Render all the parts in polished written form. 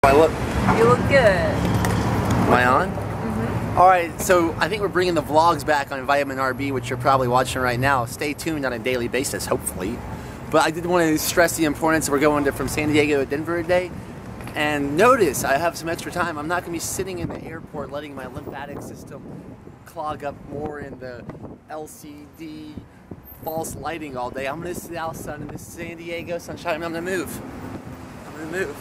I look? You look good. Am I on? Mm-hmm. Alright, so I think we're bringing the vlogs back on VitaminRB, which you're probably watching right now. Stay tuned on a daily basis, hopefully. But I did want to stress the importance. We're going from San Diego to Denver today. And notice, I have some extra time. I'm not going to be sitting in the airport letting my lymphatic system clog up more in the LCD false lighting all day. I'm going to sit outside in this San Diego sunshine. I'm going to move. I'm going to move.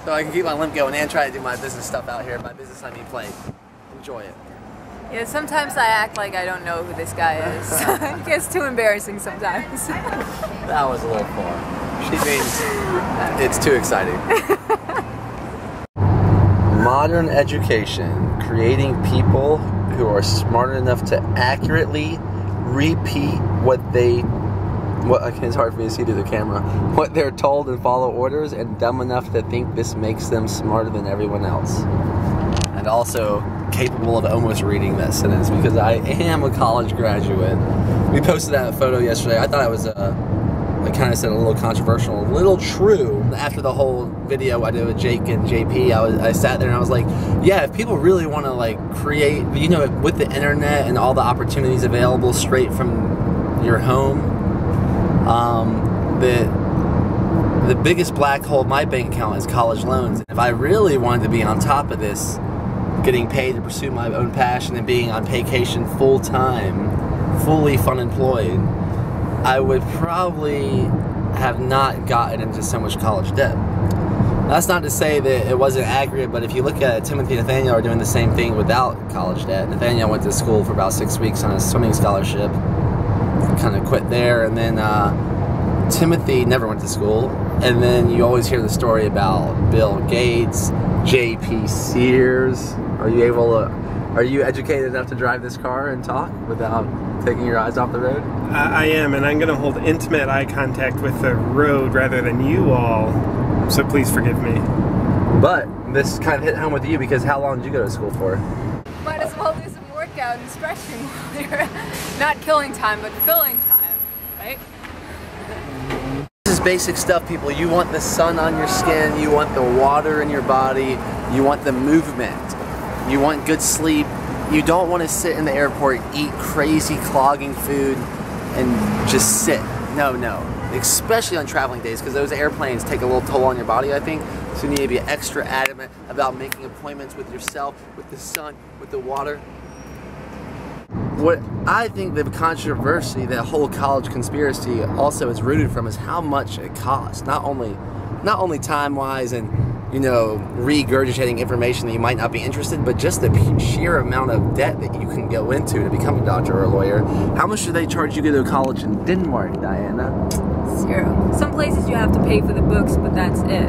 So I can keep my limp going and try to do my business stuff out here. By business, I mean play. Enjoy it. Yeah, sometimes I act like I don't know who this guy is. It gets too embarrassing sometimes. That was a little far. She means it's too exciting. Modern education, creating people who are smart enough to accurately repeat it's hard for me to see through the camera, what they're told and follow orders, and dumb enough to think this makes them smarter than everyone else. And also capable of almost reading that sentence, because I am a college graduate. We posted that photo yesterday. I thought it was I kind of said a little controversial, a little true. After the whole video I did with Jake and JP, I sat there and I was like, yeah, if people really want to like create, you know, with the internet and all the opportunities available straight from your home, the biggest black hole in my bank account is college loans. If I really wanted to be on top of this, getting paid to pursue my own passion and being on vacation full time, fully fun employed, I would probably have not gotten into so much college debt. That's not to say that it wasn't accurate, but if you look at Timothy and Nathaniel are doing the same thing without college debt. Nathaniel went to school for about 6 weeks on a swimming scholarship, kind of quit there, and then Timothy never went to school. And then you always hear the story about Bill Gates, J.P. Sears. Are you educated enough to drive this car and talk without taking your eyes off the road? I am, and I'm going to hold intimate eye contact with the road rather than you all, so please forgive me. But this kind of hit home with you because how long did you go to school for? Might as well do some workout and stretching while you're not killing time, but filling time, right? This is basic stuff, people. You want the sun on your skin, you want the water in your body, you want the movement, you want good sleep. You don't want to sit in the airport, eat crazy clogging food, and just sit. No. Especially on traveling days, because those airplanes take a little toll on your body, I think. So you need to be extra adamant about making appointments with yourself, with the sun, with the water. What I think the controversy, the whole college conspiracy also is rooted from is how much it costs. Not only time-wise and, you know, regurgitating information that you might not be interested in, but just the sheer amount of debt that you can go into to become a doctor or a lawyer. How much do they charge you to go to college in Denmark, Diana? 0. Some places you have to pay for the books, but that's it.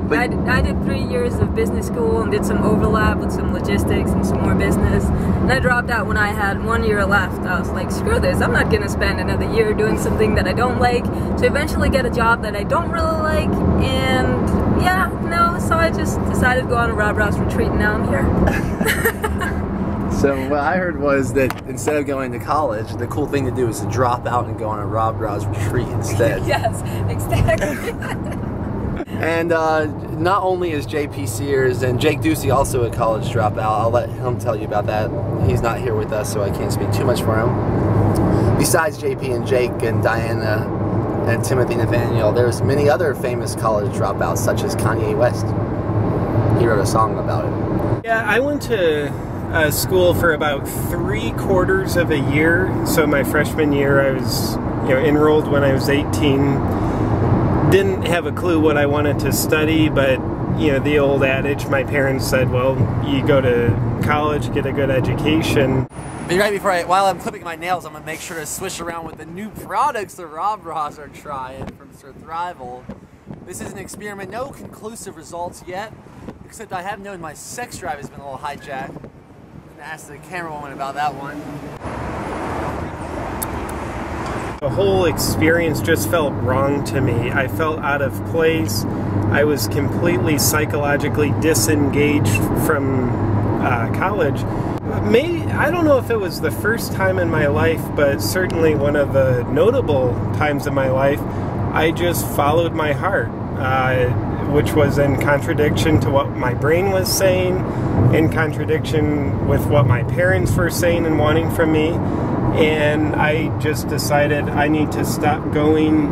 But I did 3 years of business school and did some overlap with some logistics and some more business. And I dropped out when I had 1 year left. I was like, screw this, I'm not gonna spend another year doing something that I don't like to eventually get a job that I don't really like. And yeah, no, so I just decided to go on a RawBrahs retreat, and now I'm here. So what I heard was that instead of going to college, the cool thing to do is to drop out and go on a RawBrahs retreat instead. Yes, exactly. And not only is J.P. Sears and Jake Ducey also a college dropout. I'll let him tell you about that. He's not here with us, so I can't speak too much for him. Besides J.P. and Jake and Diana and Timothy Nathaniel, there's many other famous college dropouts, such as Kanye West. He wrote a song about it. Yeah, I went to school for about 3/4 of a year. So my freshman year, I was enrolled when I was 18. Didn't have a clue what I wanted to study, but the old adage, my parents said, well, you go to college, get a good education. But right before while I'm clipping my nails, I'm going to make sure to swish around with the new products the RawBrahs are trying from Sir Thrival. This is an experiment, no conclusive results yet, except I have known my sex drive has been a little hijacked. I'm going to ask the camera woman about that one. The whole experience just felt wrong to me. I felt out of place. I was completely psychologically disengaged from college. I don't know if it was the first time in my life, but certainly one of the notable times in my life, I just followed my heart. which was in contradiction to what my brain was saying, in contradiction with what my parents were saying and wanting from me. And I just decided I need to stop going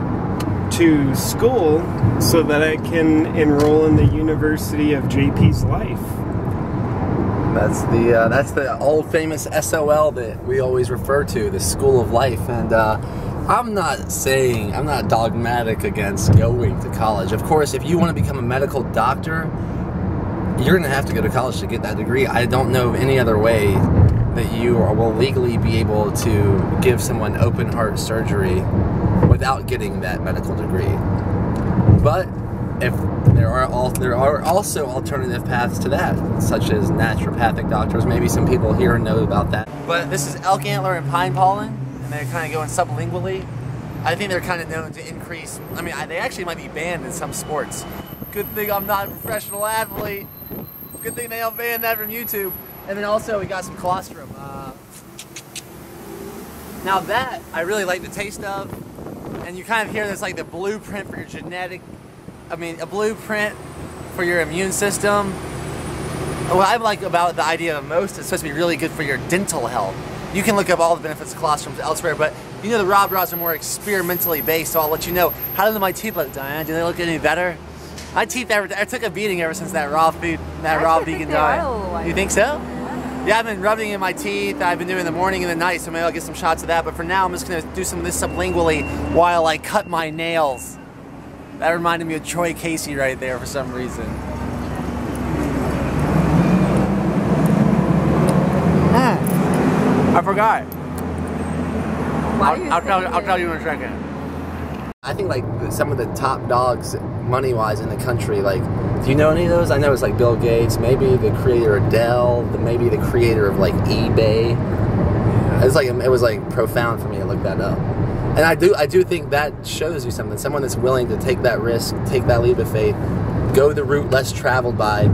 to school so that I can enroll in the University of JP's life. That's the old famous SOL that we always refer to, the School of Life. And I'm not dogmatic against going to college. Of course, if you want to become a medical doctor, you're going to have to go to college to get that degree. I don't know of any other way that you will legally be able to give someone open heart surgery without getting that medical degree. But if there are also alternative paths to that, such as naturopathic doctors. Maybe some people here know about that. But this is elk antler and pine pollen, and they're kind of going sublingually. I think they're kind of known to increase. I mean, they actually might be banned in some sports. Good thing I'm not a professional athlete. Good thing they don't ban that from YouTube. And then also we got some colostrum. Now that I really like the taste of, and you kind of hear this like the blueprint for your a blueprint for your immune system. What I like about the idea of most, it's supposed to be really good for your dental health. You can look up all the benefits of colostrums elsewhere, but you know the RawBrahs are more experimentally based, so I'll let you know. How do my teeth look, Diane? Do they look any better? My teeth, I took a beating ever since that raw vegan diet. You think so? Yeah, I've been rubbing in my teeth. I've been doing it in the morning and the night, so maybe I'll get some shots of that. But for now, I'm just going to do some of this sublingually while I cut my nails. That reminded me of Troy Casey right there for some reason. I forgot. I'll tell you in a second. I think like some of the top dogs money-wise in the country, like, do you know any of those? I know it's like Bill Gates, maybe the creator of Dell, maybe the creator of like eBay. It was like profound for me to look that up. And I do think that shows you something. Someone that's willing to take that risk, take that leap of faith, go the route less traveled by,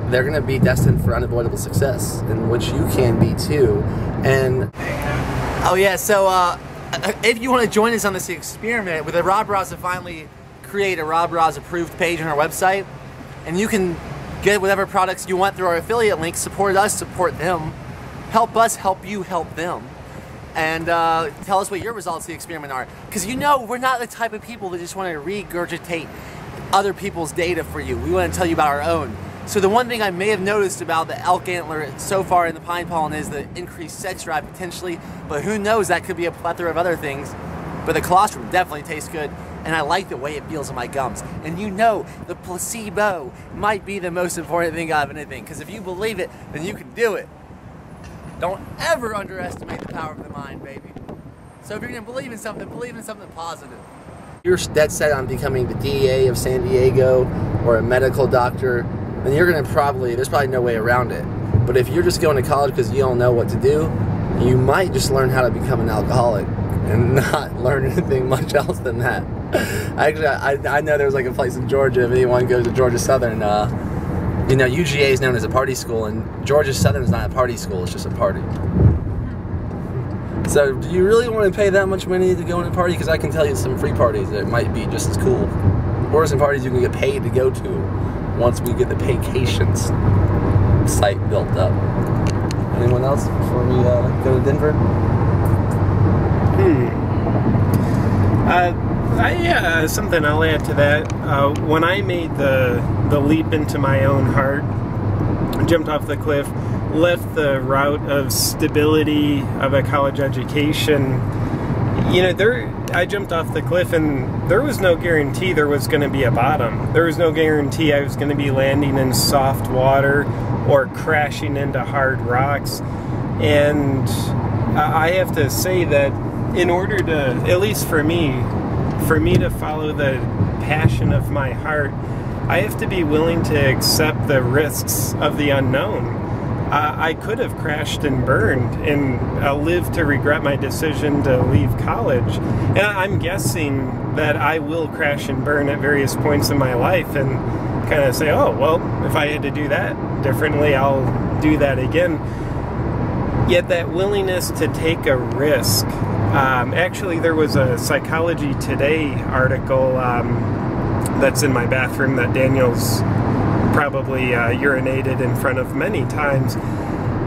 they're going to be destined for unavoidable success, in which you can be too. And oh yeah, so if you want to join us on this experiment with the RawBrahs, to finally create a RawBrahs approved page on our website, and you can get whatever products you want through our affiliate links. Support us, support them, help us, help you, help them, and tell us what your results of the experiment are. Because you know we're not the type of people that just want to regurgitate other people's data for you. We want to tell you about our own. So the one thing I may have noticed about the elk antler so far in the pine pollen is the increased sex drive potentially, but who knows, that could be a plethora of other things. But the colostrum definitely tastes good, and I like the way it feels in my gums. And you know, the placebo might be the most important thing out of anything, because if you believe it, then you can do it. Don't ever underestimate the power of the mind, baby. So if you're gonna believe in something positive. If you're dead set on becoming the DEA of San Diego or a medical doctor, then you're gonna there's probably no way around it. But if you're just going to college because you don't know what to do, you might just learn how to become an alcoholic and not learn anything much else than that. Actually, I know there's like a place in Georgia, if anyone goes to Georgia Southern, you know, UGA is known as a party school, and Georgia Southern is not a party school, it's just a party. So do you really want to pay that much money to go in a party? Because I can tell you some free parties that might be just as cool. Or some parties you can get paid to go to once we get the paycations site built up. Anyone else before we go to Denver? Yeah, something I'll add to that. When I made the leap into my own heart, jumped off the cliff, left the route of stability of a college education, you know, I jumped off the cliff and there was no guarantee there was going to be a bottom. There was no guarantee I was going to be landing in soft water or crashing into hard rocks. And I have to say that in order to, at least for me to follow the passion of my heart, I have to be willing to accept the risks of the unknown. I could have crashed and burned and lived to regret my decision to leave college. And I'm guessing that I will crash and burn at various points in my life and kind of say, oh, well, if I had to do that differently, I'll do that again. Yet that willingness to take a risk. Actually, there was a Psychology Today article that's in my bathroom that Daniel's probably urinated in front of many times.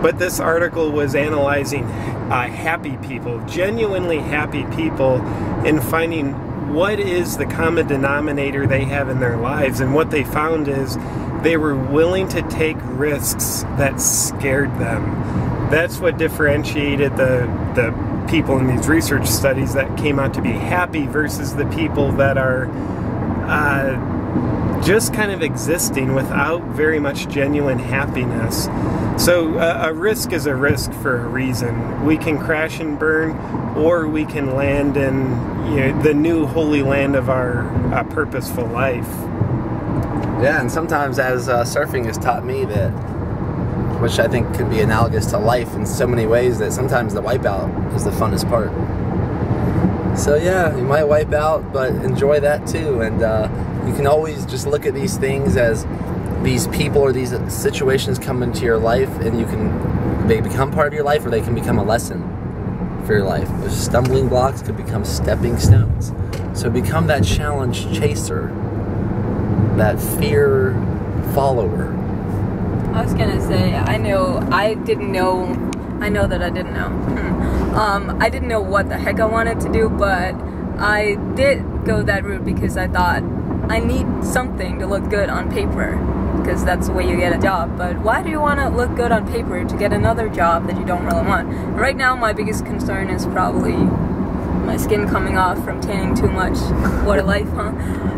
But this article was analyzing happy people, genuinely happy people, and finding what is the common denominator they have in their lives. And what they found is they were willing to take risks that scared them. That's what differentiated the people in these research studies that came out to be happy versus the people that are just kind of existing without very much genuine happiness. So a risk is a risk for a reason. We can crash and burn, or we can land in, you know, the new holy land of our purposeful life. Yeah, and sometimes, as surfing has taught me, that, which I think can be analogous to life in so many ways, that sometimes the wipeout is the funnest part. So yeah, you might wipe out, but enjoy that too. And you can always just look at these things as these people or these situations come into your life, and they become part of your life, or they can become a lesson for your life. Those stumbling blocks could become stepping stones. So become that challenge chaser, that fear follower. I was gonna say, I know that I didn't know. I didn't know what the heck I wanted to do, but I did go that route because I thought I need something to look good on paper, because that's the way you get a job. But why do you want to look good on paper to get another job that you don't really want? And right now, my biggest concern is probably my skin coming off from tanning too much. What a life, huh?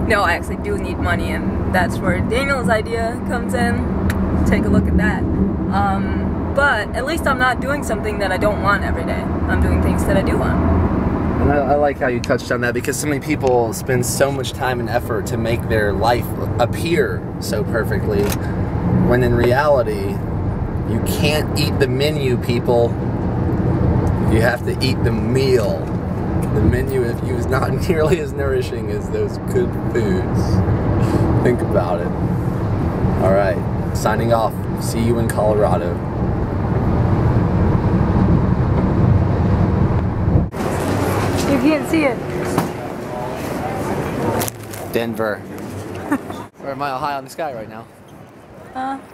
No, I actually do need money, and that's where Daniel's idea comes in. Take a look at that. But at least I'm not doing something that I don't want every day. I'm doing things that I do want. And I like how you touched on that, because so many people spend so much time and effort to make their life appear so perfectly, when in reality, you can't eat the menu, people. You have to eat the meal. The menu, if you, is not nearly as nourishing as those good foods. Think about it. All right, signing off. See you in Colorado. You can't see it. Denver. We're a mile high on the sky right now.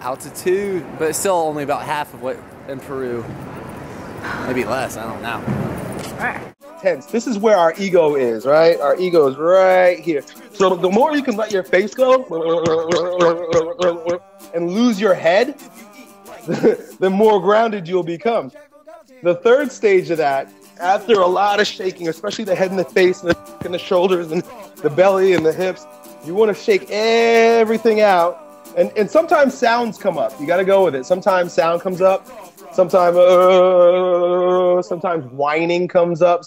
Altitude, but it's still only about half of what in Peru. Maybe less, I don't know. Tense. This is where our ego is, right? Our ego is right here. So the more you can let your face go and lose your head, the more grounded you'll become. The third stage of that, after a lot of shaking, especially the head and the face and the shoulders and the belly and the hips, you want to shake everything out. And sometimes sounds come up. You got to go with it. Sometimes sound comes up. Sometimes whining comes up.